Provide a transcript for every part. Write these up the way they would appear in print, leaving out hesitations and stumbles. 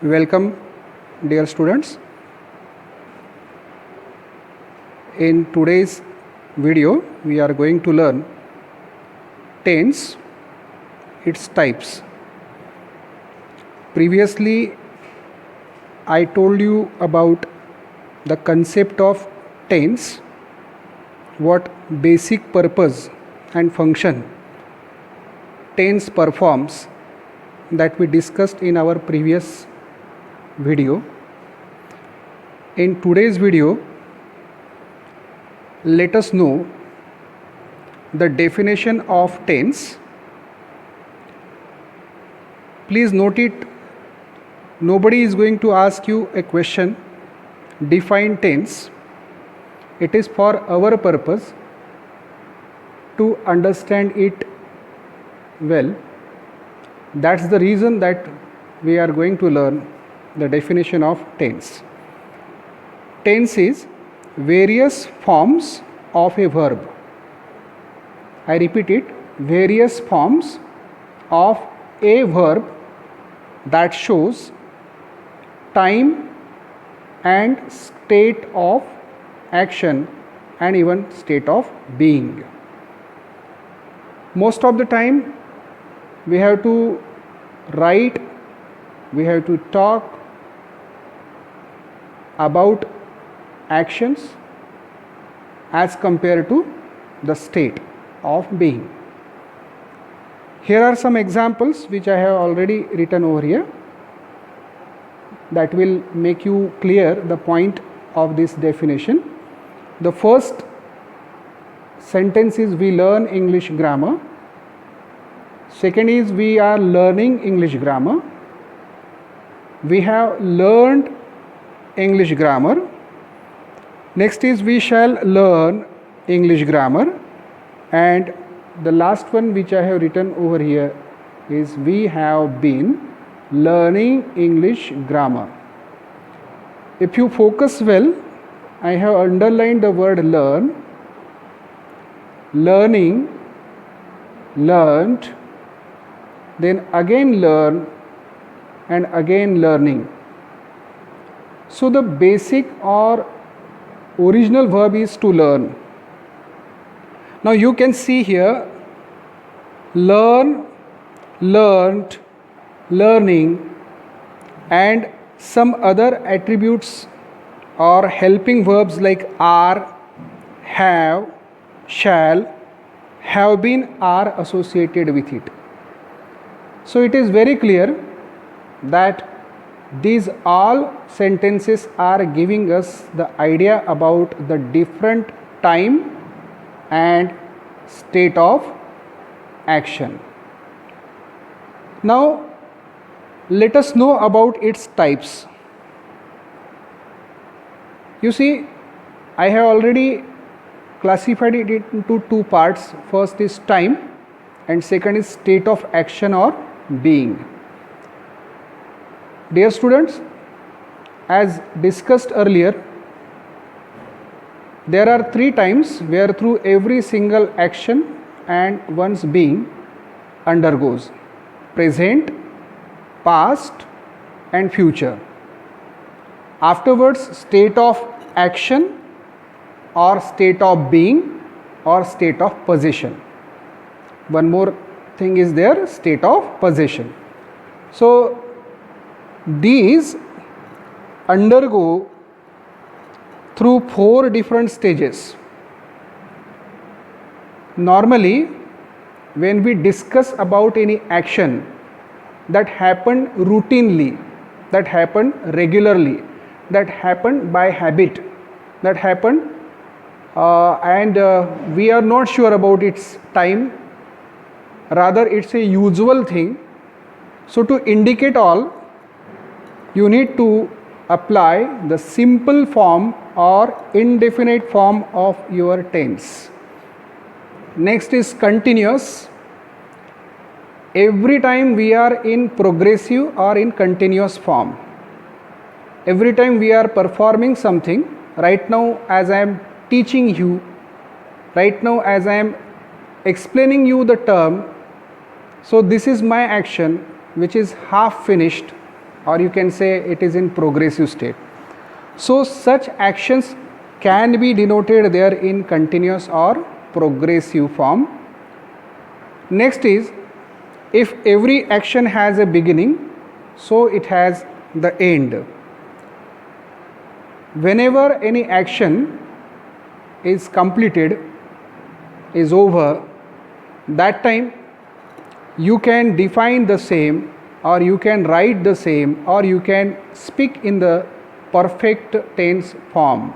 Welcome, dear students. In today's video, we are going to learn tense, its types. Previously, I told you about the concept of tense, what basic purpose and function tense performs, that we discussed in our previous video. In today's video, let us know the definition of tense. Please note it, nobody is going to ask you a question, define tense. It is for our purpose to understand it well. That's the reason that we are going to learn the definition of tense. Tense is various forms of a verb. I repeat it, various forms of a verb that shows time and state of action and even state of being. Most of the time we have to write, we have to talk about actions as compared to the state of being. Here are some examples which I have already written over here that will make you clear the point of this definition. The first sentence is we learn English grammar. Second is we are learning English grammar. We have learned English grammar. Next is we shall learn English grammar. And the last one which I have written over here is we have been learning English grammar. If you focus well, I have underlined the word learn, learning, learned, then again learn and again learning. So the basic or original verb is to learn. Now you can see here learn, learned, learning and some other attributes or helping verbs like are, have, shall, have been are associated with it. So it is very clear that these all sentences are giving us the idea about the different time and state of action. Now let us know about its types. You see, I have already classified it into two parts. First is time and second is state of action or being. Dear students, as discussed earlier, there are three times where through every single action and one's being undergoes: present, past and future. Afterwards, state of action or state of being or state of possession. One more thing is there, state of possession. So these undergo through four different stages. Normally, when we discuss about any action that happened routinely, that happened regularly, that happened by habit, that happened and we are not sure about its time, rather it's a usual thing. So to indicate all, you need to apply the simple form or indefinite form of your tense. Next is continuous. Every time we are in progressive or in continuous form. Every time we are performing something, right now as I am teaching you, right now as I am explaining you the term, so this is my action which is half finished, or you can say it is in progressive state. So such actions can be denoted there in continuous or progressive form. Next is, if every action has a beginning, so it has the end. Whenever any action is completed, is over, that time you can define the same, or you can write the same, or you can speak in the perfect tense form.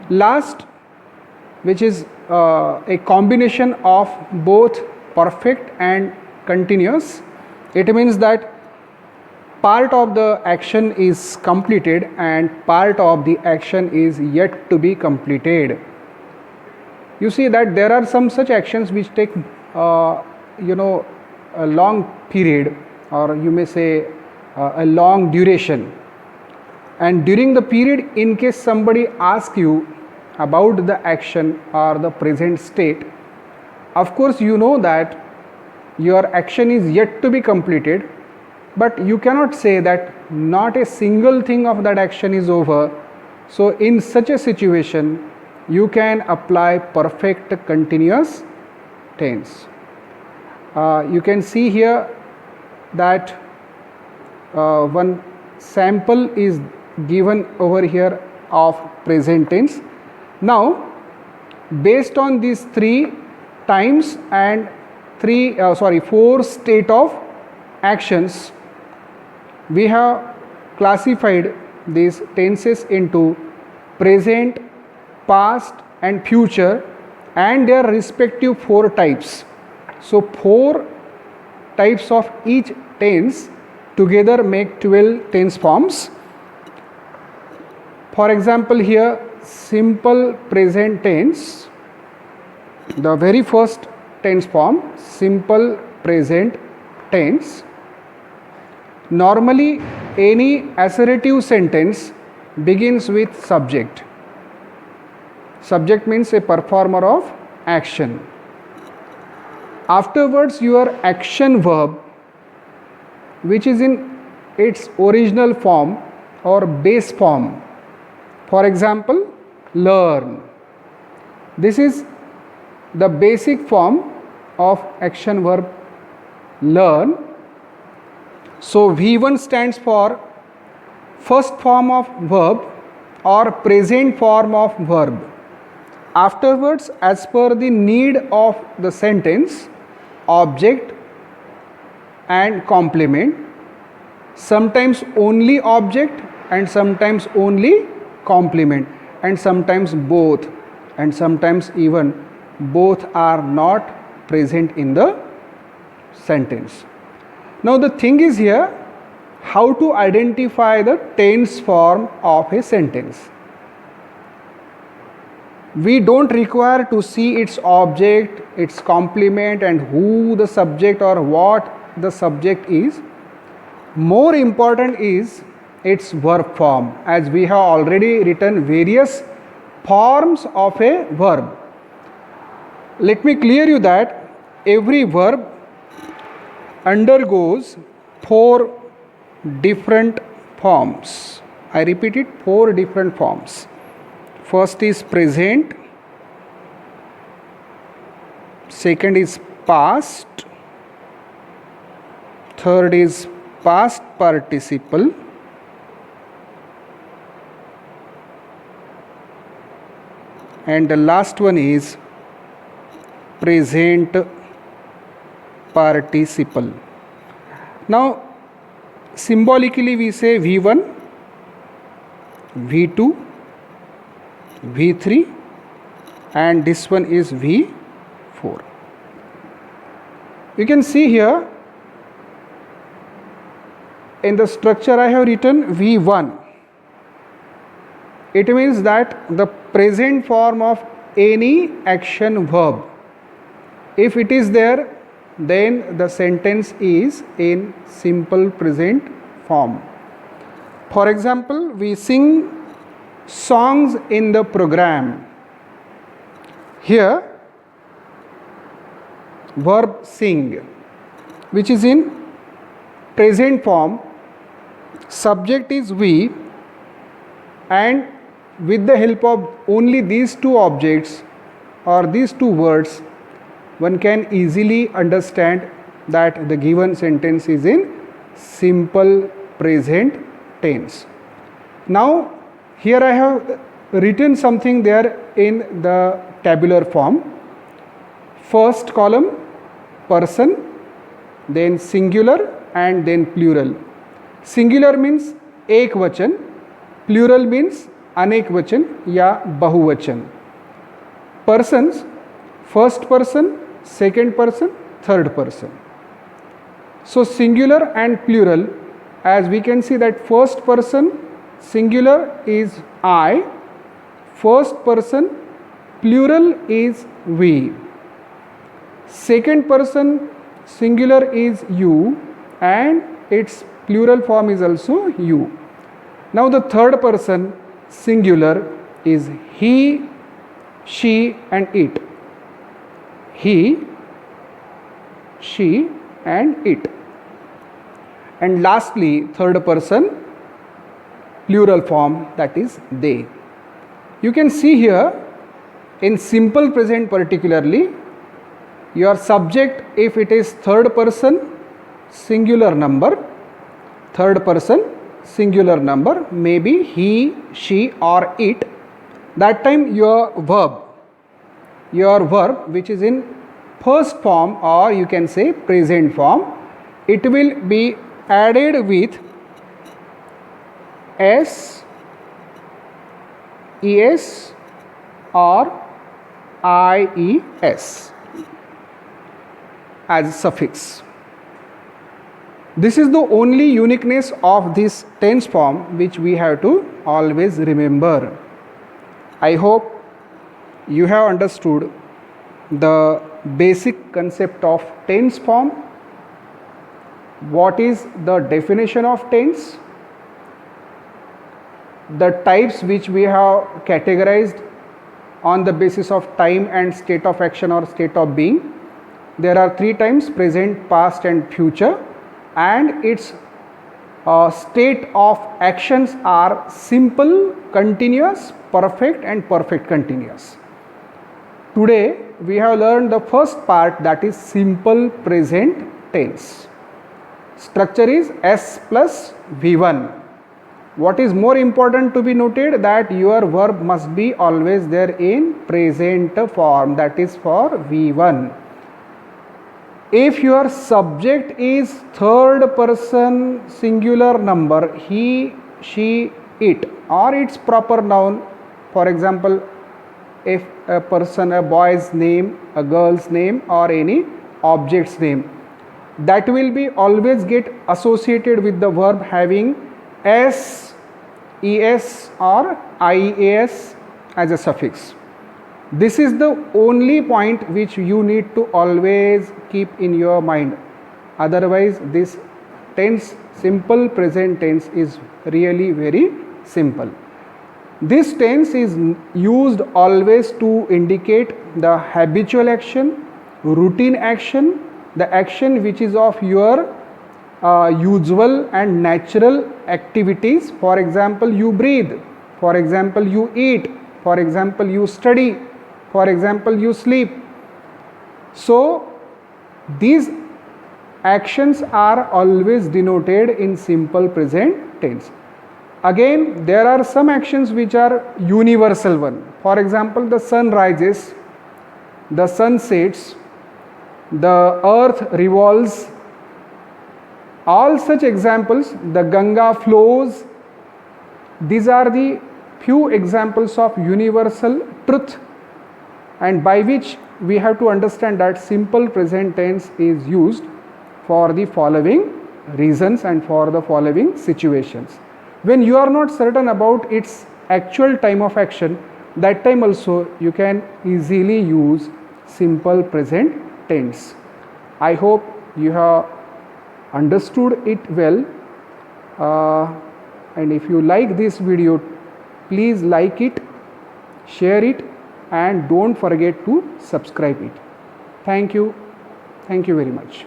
Last, which is a combination of both perfect and continuous, it means that part of the action is completed and part of the action is yet to be completed. You see that there are some such actions which take a long period, or you may say a long duration, and during the period, in case somebody asks you about the action or the present state, of course you know that your action is yet to be completed, but you cannot say that not a single thing of that action is over. So in such a situation, you can apply perfect continuous tense. You can see here that one sample is given over here of present tense. Now, based on these three times and four state of actions, we have classified these tenses into present, past and future, and their respective four types. So four types of each tense together make 12 tense forms. For example, here simple present tense, the very first tense form, simple present tense. Normally any assertive sentence begins with subject. Subject means a performer of action. Afterwards, your action verb, which is in its original form or base form. For example, learn. This is the basic form of action verb learn. So V1 stands for first form of verb or present form of verb. Afterwards, as per the need of the sentence, object and complement, sometimes only object and sometimes only complement, and sometimes both, and sometimes even both are not present in the sentence. Now the thing is here, how to identify the tense form of a sentence. We don't require to see its object, its complement, and who the subject or what the subject is. More important is its verb form, as we have already written various forms of a verb. Let me clear you that every verb undergoes four different forms. I repeat it, four different forms. First is present, second is past, third is past participle, and the last one is present participle. Now symbolically we say V1, V2, V3, and this one is V4. You can see here in the structure I have written V1. It means that the present form of any action verb, if it is there, then the sentence is in simple present form. For example, we sing songs in the program. Here verb sing, which is in present form, subject is we, and with the help of only these two objects or these two words, one can easily understand that the given sentence is in simple present tense. Now here I have written something there in the tabular form. First column person, then singular and then plural. Singular means एक वचन, plural means अनेक वचन या बहुवचन. Persons, first person, second person, third person. So singular and plural, as we can see that first person singular is I, first person plural is we, second person singular is you, and its plural form is also you. Now the third person singular is he, she and it. He, she and it. And lastly third person plural form, that is they. You can see here in simple present particularly, your subject, if it is third person singular number, third person singular number, maybe he, she or it, that time your verb which is in first form or you can say present form, it will be added with s, es or ies as suffix. This is the only uniqueness of this tense form which we have to always remember. I hope you have understood the basic concept of tense form. What is the definition of tense? The types which we have categorized on the basis of time and state of action or state of being. There are three times: present, past and future, and its state of actions are simple, continuous, perfect and perfect continuous. Today we have learned the first part, that is simple present tense. Structure is S plus V1. What is more important to be noted, that your verb must be always there in present form, that is for V1. If your subject is third person singular number, he, she, it, or its proper noun, for example, if a person, a boy's name, a girl's name or any object's name, that will be always get associated with the verb having s, es or ias as a suffix. This is the only point which you need to always keep in your mind. Otherwise this tense, simple present tense, is really very simple. This tense is used always to indicate the habitual action, routine action, the action which is of your usual and natural activities. For example, you breathe, for example you eat, for example you study, for example you sleep. So these actions are always denoted in simple present tense. Again, there are some actions which are universal one. For example, the sun rises, the sun sets, the earth revolves. All such examples, the Ganga flows. These are the few examples of universal truth, and by which we have to understand that simple present tense is used for the following reasons and for the following situations. When you are not certain about its actual time of action, that time also you can easily use simple present tense. I hope you have understood it well, and if you like this video, please like it, share it, and don't forget to subscribe it. Thank you very much.